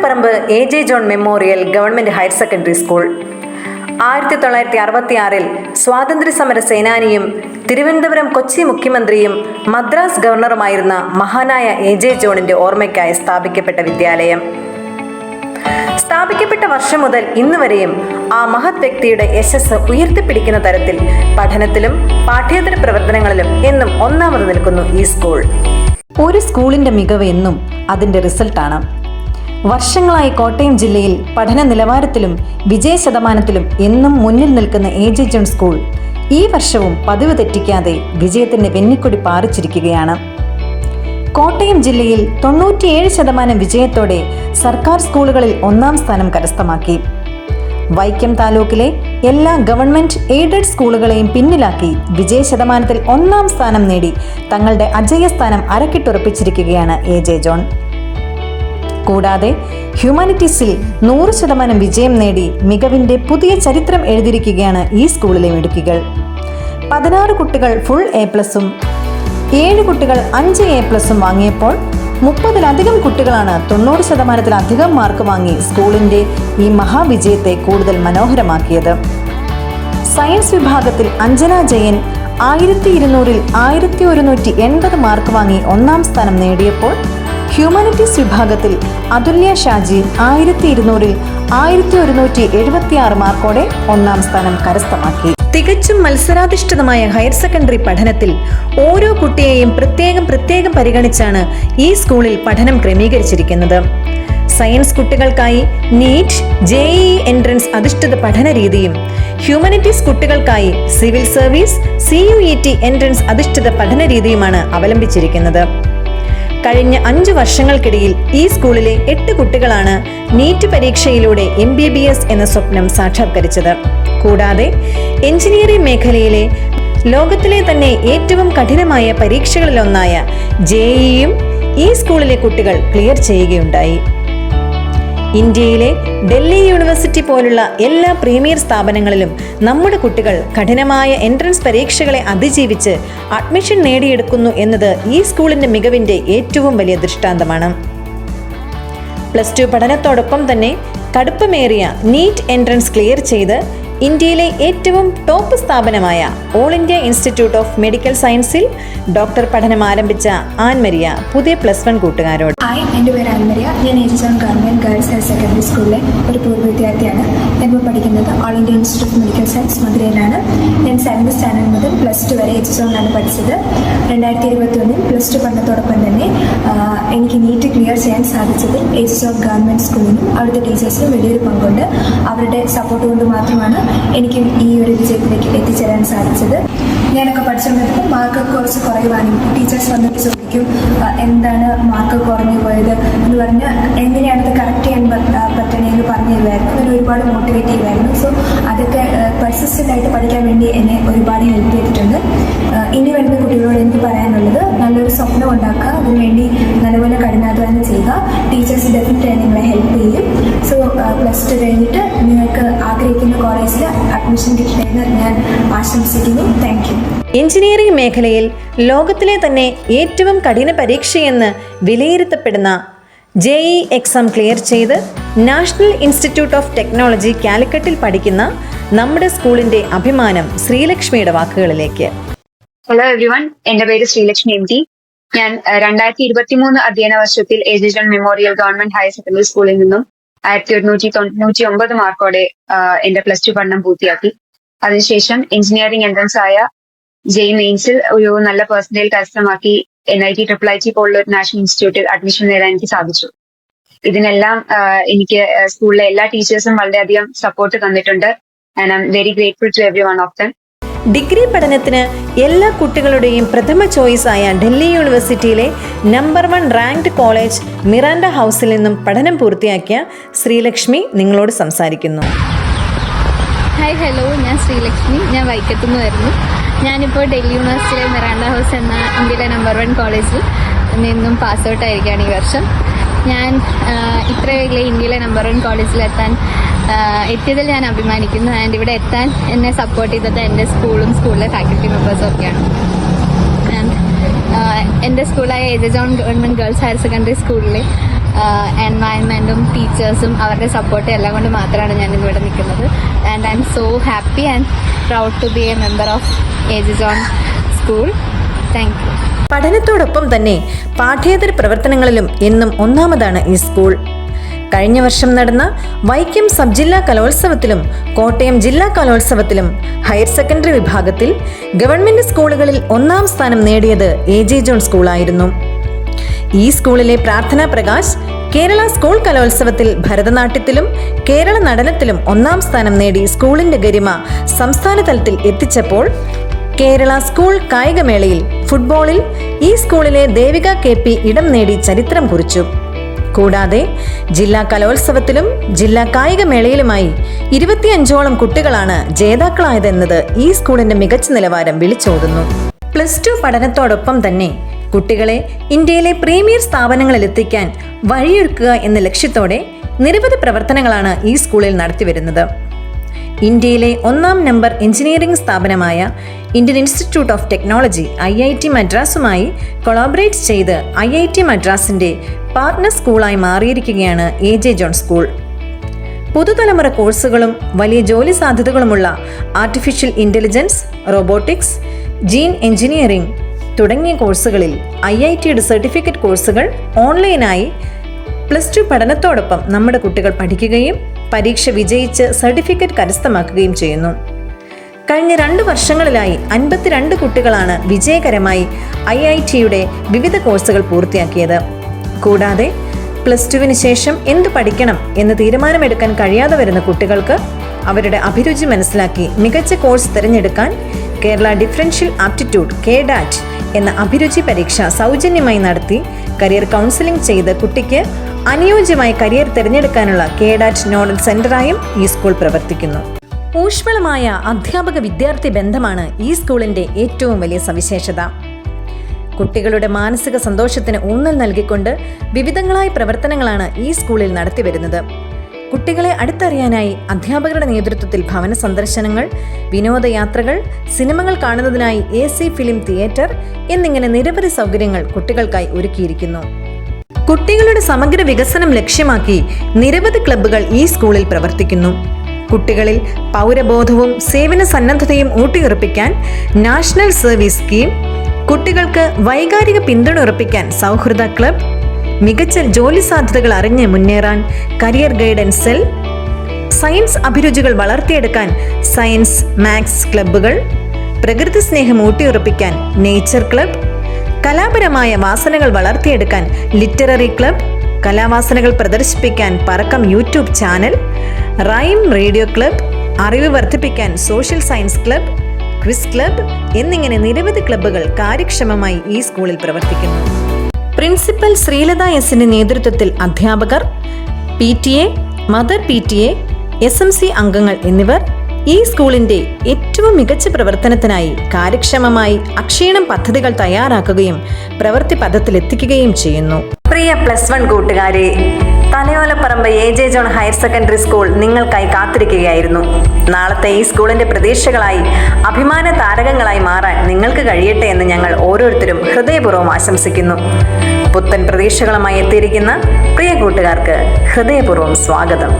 Taliparamba AJ John memorial government higher secondary school 1966 സ്വാതന്ത്ര്യസമര സേനാനിയും തിരുവനന്തപുരം കൊച്ചി മുഖ്യമന്ത്രിയും മദ്രാസ് ഗവർണറുമായിരുന്ന മഹാനായ AJ ജോണിന്റെ ഓർമ്മയ്ക്കായി സ്ഥാപിക്കപ്പെട്ട വിദ്യാലയം. സ്ഥാപിക്കപ്പെട്ട വർഷം മുതൽ ഇന്നുവരെയും ആ മഹത് വ്യക്തിയുടെ യശസ് ഉയർത്തിപ്പിടിക്കുന്ന തരത്തിൽ പഠനത്തിലും പാഠ്യേതര പ്രവർത്തനങ്ങളിലും എന്നും ഒന്നാമത് നിൽക്കുന്നു ഈ സ്കൂൾ. ഒരു സ്കൂളിന്റെ മികവ് എന്നും അതിന്റെ റിസൾട്ടാണ്. വർഷങ്ങളായി കോട്ടയം ജില്ലയിൽ പഠന നിലവാരത്തിലും വിജയ ശതമാനത്തിലും എന്നും മുന്നിൽ നിൽക്കുന്ന AJ ജോൺ സ്കൂൾ ഈ വർഷവും പതിവ് തെറ്റിക്കാതെ വിജയത്തിന്റെ വെന്നിക്കൊടി പാറിച്ചിരിക്കുകയാണ്. കോട്ടയം ജില്ലയിൽ 97% വിജയത്തോടെ സർക്കാർ സ്കൂളുകളിൽ ഒന്നാം സ്ഥാനം കരസ്ഥമാക്കി. വൈക്കം താലൂക്കിലെ എല്ലാ ഗവൺമെന്റ് എയ്ഡഡ് സ്കൂളുകളെയും പിന്നിലാക്കി വിജയ ശതമാനത്തിൽ ഒന്നാം സ്ഥാനം നേടി തങ്ങളുടെ അജയസ്ഥാനം അരക്കിട്ടുറപ്പിച്ചിരിക്കുകയാണ് AJ ജോൺ. കൂടാതെ ഹ്യൂമാനിറ്റീസിൽ 100% വിജയം നേടി മികവിന്റെ പുതിയ ചരിത്രം എഴുതിയിരിക്കുകയാണ് ഈ സ്കൂളിലെ മിടുക്കികൾ. 16 കുട്ടികൾ ഫുൾ A+ഉം 7 കുട്ടികൾ 5 A+ഉം വാങ്ങിയപ്പോൾ 30-ലധികം കുട്ടികളാണ് 90%-ലധികം മാർക്ക് വാങ്ങി സ്കൂളിന്റെ ഈ മഹാവിജയത്തെ കൂടുതൽ മനോഹരമാക്കിയത്. സയൻസ് വിഭാഗത്തിൽ അഞ്ജന ജയൻ 1200-ൽ 1180 മാർക്ക് വാങ്ങി ഒന്നാം സ്ഥാനം നേടിയപ്പോൾ ഹ്യൂമാനിറ്റീസ് വിഭാഗത്തിൽ അതുല്യ ഷാജി 1200-ൽ 1176 മാർക്കോടെ ഒന്നാം സ്ഥാനം കരസ്ഥമാക്കി. തികച്ചും മത്സരാധിഷ്ഠിതമായ ഹയർ സെക്കൻഡറി പഠനത്തിൽ ഓരോ കുട്ടിയെയും പ്രത്യേകം പരിഗണിച്ചാണ് ഈ സ്കൂളിൽ പഠനം ക്രമീകരിച്ചിരിക്കുന്നത്. സയൻസ് കുട്ടികൾക്കായി നീറ്റ്, JEE എൻട്രൻസ് അധിഷ്ഠിത പഠന രീതിയും ഹ്യൂമാനിറ്റീസ് കുട്ടികൾക്കായി സിവിൽ സർവീസ്, CUET എൻട്രൻസ് അധിഷ്ഠിത പഠന രീതിയുമാണ് അവലംബിച്ചിരിക്കുന്നത്. കഴിഞ്ഞ 5 വർഷങ്ങൾക്കിടയിൽ ഈ സ്കൂളിലെ 8 കുട്ടികളാണ് നീറ്റ് പരീക്ഷയിലൂടെ MBBS എന്ന സ്വപ്നം സാക്ഷാത്കരിച്ചത്. കൂടാതെ എഞ്ചിനീയറിംഗ് മേഖലയിലെ ലോകത്തിലെ തന്നെ ഏറ്റവും കഠിനമായ പരീക്ഷകളിലൊന്നായ JEEയും ഈ സ്കൂളിലെ കുട്ടികൾ ക്ലിയർ ചെയ്യുകയുണ്ടായി. ഇന്ത്യയിലെ ഡൽഹി യൂണിവേഴ്സിറ്റി പോലുള്ള എല്ലാ പ്രീമിയർ സ്ഥാപനങ്ങളിലും നമ്മുടെ കുട്ടികൾ കഠിനമായ എൻട്രൻസ് പരീക്ഷകളെ അതിജീവിച്ച് അഡ്മിഷൻ നേടിയെടുക്കുന്നു എന്നത് ഈ സ്കൂളിന്റെ മികവിന്റെ ഏറ്റവും വലിയ ദൃഷ്ടാന്തമാണ്. +2 പഠനത്തോടൊപ്പം തന്നെ കടുപ്പമേറിയ നീറ്റ് എൻട്രൻസ് ക്ലിയർ ചെയ്ത് ഇന്ത്യയിലെ ഏറ്റവും ടോപ്പ് സ്ഥാപനമായ all India Institute of medical സയൻസിൽ ഡോക്ടർ പഠനം ആരംഭിച്ച ആൻമരിയ പുതിയ +1 കൂട്ടുകാരോട്. ഹായ്, എൻ്റെ പേര് ആൻമരിയ. ഞാൻ AJ John government girls higher secondary സ്കൂളിലെ ഒരു പൂർവ്വ വിദ്യാർത്ഥിയാണ്. ഞാനിപ്പോൾ പഠിക്കുന്നത് All India Institute of Medical Science മധുരയിലാണ്. ഞാൻ 7th സ്റ്റാൻഡേർഡ് മുതൽ +2 വരെ AJ ജോണിലാണ് പഠിച്ചത്. 2021 +2 പഠനത്തോടൊപ്പം തന്നെ എനിക്ക് നീറ്റ് ക്ലിയർ ചെയ്യാൻ സാധിച്ചതിൽ AJ ജോൺ ഗവൺമെൻറ് സ്കൂളിനും അവിടുത്തെ ടീച്ചേഴ്സിനും വലിയൊരു പങ്കുണ്ട്. അവരുടെ സപ്പോർട്ട് കൊണ്ട് മാത്രമാണ് എനിക്ക് ഈ ഒരു വിജയത്തിലേക്ക് എത്തിച്ചേരാൻ സാധിച്ചത്. ഞാനൊക്കെ പഠിച്ചുകൊണ്ടിരുന്നപ്പോൾ മാർക്ക് കുറച്ച് കുറയുവാനും ടീച്ചേഴ്സ് വന്നിട്ട് ചോദിക്കും എന്താണ് മാർക്ക് കുറഞ്ഞു പോയത് എന്ന് പറഞ്ഞ് എങ്ങനെയാണത് കറക്റ്റ് ചെയ്യാൻ പറ്റണേന്ന് പറഞ്ഞു തരുമായിരുന്നു. അങ്ങനെ ഒരുപാട് മോട്ടിവേറ്റ് ചെയ്യുമായിരുന്നു. സോ അതൊക്കെ പെർസിസ്റ്റൻ്റ് ആയിട്ട് പഠിക്കാൻ വേണ്ടി എന്നെ ഒരുപാട് ഹെൽപ്പ് ചെയ്തിട്ടുണ്ട്. ഇനി വരുന്ന കുട്ടികളോട് എനിക്ക് പറയാനുള്ളത് നല്ലൊരു സ്വപ്നം ഉണ്ടാക്കുക, അതിനുവേണ്ടി നല്ലപോലെ കഠിനാധ്വാനം ചെയ്യുക. ടീച്ചേഴ്സ് ഡെഫിനറ്റായി നിങ്ങളെ ഹെൽപ്പ് ചെയ്യും. സോ +2 കഴിഞ്ഞിട്ട് നിങ്ങൾക്ക് ആഗ്രഹിക്കുന്ന കോളേജിൽ അഡ്മിഷൻ കിട്ടണമെന്ന് ഞാൻ ആശംസിക്കുന്നു. Thank you. എഞ്ചിനീയറിംഗ് മേഖലയിൽ ലോകത്തിലെ തന്നെ ഏറ്റവും കഠിന പരീക്ഷയെന്ന് വിലയിരുത്തപ്പെടുന്ന JEE എക്സാം ക്ലിയർ ചെയ്ത് നാഷണൽ ഇൻസ്റ്റിറ്റ്യൂട്ട് ഓഫ് ടെക്നോളജി കാലിക്കറ്റിൽ പഠിക്കുന്ന നമ്മുടെ സ്കൂളിന്റെ അഭിമാനം ശ്രീലക്ഷ്മിയുടെ വാക്കുകളിലേക്ക്. ഹലോ എവ്രിവൺ, എന്റെ പേര് ശ്രീലക്ഷ്മി MT. ഞാൻ 2023 അധ്യയന വർഷത്തിൽ AJ John memorial government higher secondary സ്കൂളിൽ നിന്നും 1199 മാർക്കോടെ എന്റെ +2 പഠനം പൂർത്തിയാക്കി. അതിനുശേഷം എഞ്ചിനീയറിംഗ് എൻട്രൻസ് ആയ JEE മെയിൻസിൽ ഒരു നല്ല പെർസെന്റേജ് കരസ്ഥമാക്കി NIT IIIT പോലുള്ള ഒരു നാഷണൽ ഇൻസ്റ്റിറ്റ്യൂട്ടിൽ അഡ്മിഷൻ നേടാൻ എനിക്ക് സാധിച്ചു. ഇതിനെല്ലാം എനിക്ക് സ്കൂളിലെ എല്ലാ ടീച്ചേഴ്സും വളരെയധികം സപ്പോർട്ട് തന്നിട്ടുണ്ട്. And I'm very grateful to everyone of them. Degree പഠനത്തിന് എല്ലാ കുട്ടികളുടെയും പ്രഥമ ചോയ്സായ ഡൽഹി യൂണിവേഴ്സിറ്റിയിലെ നമ്പർ 1 റാങ്ക്ഡ് കോളേജ് മിറാൻഡ ഹൗസിൽ നിന്നും പഠനം പൂർത്തിയാക്കിയ ശ്രീലക്ഷ്മി നിങ്ങളോട് സംസാരിക്കുന്നു. ഹായ്, ഹലോ, ഞാൻ ശ്രീലക്ഷ്മി. ഞാൻ വൈക്കത്തുനിന്ന് വരുന്നു. ഞാനിപ്പോൾ ഡൽഹി യൂണിവേഴ്സിറ്റിയിലെ മിറാൻഡ ഹൗസ് എന്ന ഇന്ത്യയിലെ നമ്പർ 1 കോളേജിൽ നിന്നും പാസ് ഔട്ട് ആയിരിക്കുകയാണ് ഈ വർഷം. ഞാൻ ഇത്ര വലിയ ഇന്ത്യയിലെ നമ്പർ 1 കോളേജിലെത്താൻ എത്തിയതിൽ ഞാൻ അഭിമാനിക്കുന്നു. ആൻഡ് ഇവിടെ എത്താൻ എന്നെ സപ്പോർട്ട് ചെയ്തത് എൻ്റെ സ്കൂളും സ്കൂളിലെ ഫാക്കൽറ്റി മെമ്പേഴ്സും ഒക്കെയാണ്. ആൻഡ് എൻ്റെ സ്കൂളായ AJ John government girls higher secondary സ്കൂളിലെ എൻവയൺമെൻറ്റും ടീച്ചേഴ്സും അവരുടെ സപ്പോർട്ടും എല്ലാം കൊണ്ട് മാത്രമാണ് ഞാൻ ഇവിടെ നിൽക്കുന്നത്. And I'm so happy and proud to be a member of AG John school. Thank you. പഠനത്തോടൊപ്പം തന്നെ പാഠ്യേതര പ്രവർത്തനങ്ങളിലും എന്നും ഒന്നാമതാണ് ഈ സ്കൂൾ. കഴിഞ്ഞ വർഷം നടന്ന വൈക്കം സബ് ജില്ലാ കലോത്സവത്തിലും കോട്ടയം ജില്ലാ കലോത്സവത്തിലും ഹയർ സെക്കൻഡറി വിഭാഗത്തിൽ ഗവൺമെന്റ് സ്കൂളുകളിൽ ഒന്നാം സ്ഥാനം നേടിയത് എജി ജോൺ സ്കൂളായിരുന്നു. ഈ സ്കൂളിലെ പ്രാർത്ഥന പ്രകാശ് കേരള സ്കൂൾ കലോത്സവത്തിൽ ഭരതനാട്യത്തിലും കേരള നടനത്തിലും ഒന്നാം സ്ഥാനം നേടി സ്കൂളിന്റെ ഗരിമ സംസ്ഥാന തലത്തിൽ എത്തിച്ചപ്പോൾ കേരള സ്കൂൾ കായികമേളയിൽ ഫുട്ബോളിൽ ഈ സ്കൂളിലെ ദേവിക KP ഇടം നേടി ചരിത്രം കുറിച്ചു. കൂടാതെ ജില്ലാ കലോത്സവത്തിലും ജില്ലാ കായികമേളയിലുമായി 25ഓളം കുട്ടികളാണ് ജേതാക്കളായതെന്നത് ഈ സ്കൂളിന്റെ മികച്ച നിലവാരം വിളിച്ചോതുന്നു. +2 പഠനത്തോടൊപ്പം തന്നെ കുട്ടികളെ ഇന്ത്യയിലെ പ്രീമിയർ സ്ഥാപനങ്ങളിൽ എത്തിക്കാൻ വഴിയൊരുക്കുക എന്ന ലക്ഷ്യത്തോടെ നിരവധി പ്രവർത്തനങ്ങളാണ് ഈ സ്കൂളിൽ നടത്തിവരുന്നത്. ഇന്ത്യയിലെ 1-ാം നമ്പർ എഞ്ചിനീയറിംഗ് സ്ഥാപനമായ Indian Institute of Technology IIT മദ്രാസുമായി കൊളാബറേറ്റ് ചെയ്ത് IIT മദ്രാസിന്റെ പാർട്ണർ സ്കൂളായി മാറിയിരിക്കുകയാണ് എജി ജോൺ സ്കൂൾ. പുതുതലമുറ കോഴ്സുകളും വലിയ ജോലി സാധ്യതകളുമുള്ള artificial intelligence, robotics, gene engineering തുടങ്ങിയ കോഴ്സുകളിൽ IITയുടെ സർട്ടിഫിക്കറ്റ് കോഴ്സുകൾ ഓൺലൈനായി +2 പഠനത്തോടൊപ്പം നമ്മുടെ കുട്ടികൾ പഠിക്കുകയും പരീക്ഷ വിജയിച്ച് സർട്ടിഫിക്കറ്റ് കരസ്ഥമാക്കുകയും ചെയ്യുന്നു. കഴിഞ്ഞ 2 വർഷങ്ങളിലായി 52 കുട്ടികളാണ് വിജയകരമായി IITയുടെ വിവിധ കോഴ്സുകൾ പൂർത്തിയാക്കിയത്. കൂടാതെ +2വിന് ശേഷം എന്തു പഠിക്കണം എന്ന് തീരുമാനമെടുക്കാൻ കഴിയാതെ വരുന്ന കുട്ടികൾക്ക് അവരുടെ അഭിരുചി മനസ്സിലാക്കി മികച്ച കോഴ്സ് തിരഞ്ഞെടുക്കാൻ കേരള ഡിഫറൻഷ്യൽ ആപ്റ്റിറ്റ്യൂഡ് KDAT എന്ന അഭിരുചി പരീക്ഷ സൗജന്യമായി നടത്തി കരിയർ കൗൺസിലിംഗ് ചെയ്ത് കുട്ടിക്ക് അനുയോജ്യമായ കരിയർ തിരഞ്ഞെടുക്കാനുള്ള KDAT നോഡൽ സെന്ററായും ഈ സ്കൂൾ പ്രവർത്തിക്കുന്നു. ഊഷ്മളമായ അധ്യാപക വിദ്യാർത്ഥി ബന്ധമാണ് ഈ സ്കൂളിന്റെ ഏറ്റവും വലിയ സവിശേഷത. കുട്ടികളുടെ മാനസിക സന്തോഷത്തിന് ഊന്നൽ നൽകിക്കൊണ്ട് വിവിധങ്ങളായ പ്രവർത്തനങ്ങളാണ് ഈ സ്കൂളിൽ നടത്തിവരുന്നത്. കുട്ടികളെ അടുത്തറിയാനായി അധ്യാപകരുടെ നേതൃത്വത്തിൽ ഭവന സന്ദർശനങ്ങൾ, വിനോദയാത്രകൾ, സിനിമകൾ കാണുന്നതിനായി AC ഫിലിം തിയേറ്റർ എന്നിങ്ങനെ നിരവധി സൗകര്യങ്ങൾ കുട്ടികൾക്കായി ഒരുക്കിയിരിക്കുന്നു. കുട്ടികളുടെ സമഗ്ര വികസനം ലക്ഷ്യമാക്കി നിരവധി ക്ലബ്ബുകൾ ഈ സ്കൂളിൽ പ്രവർത്തിക്കുന്നു. കുട്ടികളിൽ പൗരബോധവും സേവന സന്നദ്ധതയും ഊട്ടിയുറപ്പിക്കാൻ നാഷണൽ സർവീസ് സ്കീം, കുട്ടികൾക്ക് വൈകാരിക പിന്തുണ ഉറപ്പിക്കാൻ സൗഹൃദ ക്ലബ്, മികച്ച ജോലി സാധ്യതകൾ അറിഞ്ഞ് മുന്നേറാൻ കരിയർ ഗൈഡൻസ് സെൽ, സയൻസ് അഭിരുചികൾ വളർത്തിയെടുക്കാൻ സയൻസ് മാത്സ് ക്ലബ്ബുകൾ, പ്രകൃതി സ്നേഹം ഊട്ടിയുറപ്പിക്കാൻ നേച്ചർ ക്ലബ്, കലാപരമായ വാസനകൾ വളർത്തിയെടുക്കാൻ ലിറ്റററി ക്ലബ്, കലാവാസനകൾ പ്രദർശിപ്പിക്കാൻ Parakkam YouTube channel, rhyme radio club, അറിവ് വർദ്ധിപ്പിക്കാൻ social science club, quiz club എന്നിങ്ങനെ നിരവധി ക്ലബ്ബുകൾ കാര്യക്ഷമമായി ഈ സ്കൂളിൽ പ്രവർത്തിക്കുന്നു. പ്രിൻസിപ്പൽ ശ്രീലത എസിന്റെ നേതൃത്വത്തിൽ അധ്യാപകർ, PTA, മദർ PTA, SMC അംഗങ്ങൾ എന്നിവർ ഈ സ്കൂളിന്റെ ഏറ്റവും മികച്ച പ്രവർത്തനത്തിനായി കാര്യക്ഷമമായി അക്ഷീണം പദ്ധതികൾ തയ്യാറാക്കുകയും പ്രവൃത്തി പദത്തിലെത്തിക്കുകയും ചെയ്യുന്നു. പ്രിയ +1 കൂട്ടുകാരെ, Thalayolaparambu AG John higher secondary school നിങ്ങൾക്കായി കാത്തിരിക്കുകയായിരുന്നു. നാളത്തെ ഈ സ്കൂളിന്റെ പ്രതീക്ഷകളായി അഭിമാന താരകങ്ങളായി മാറാൻ നിങ്ങൾക്ക് കഴിയട്ടെ എന്ന് ഞങ്ങൾ ഓരോരുത്തരും ഹൃദയപൂർവ്വം ആശംസിക്കുന്നു. പുത്തൻ പ്രതീക്ഷകളുമായി എത്തിയിരിക്കുന്ന പ്രിയ കൂട്ടുകാർക്ക് ഹൃദയപൂർവ്വം സ്വാഗതം.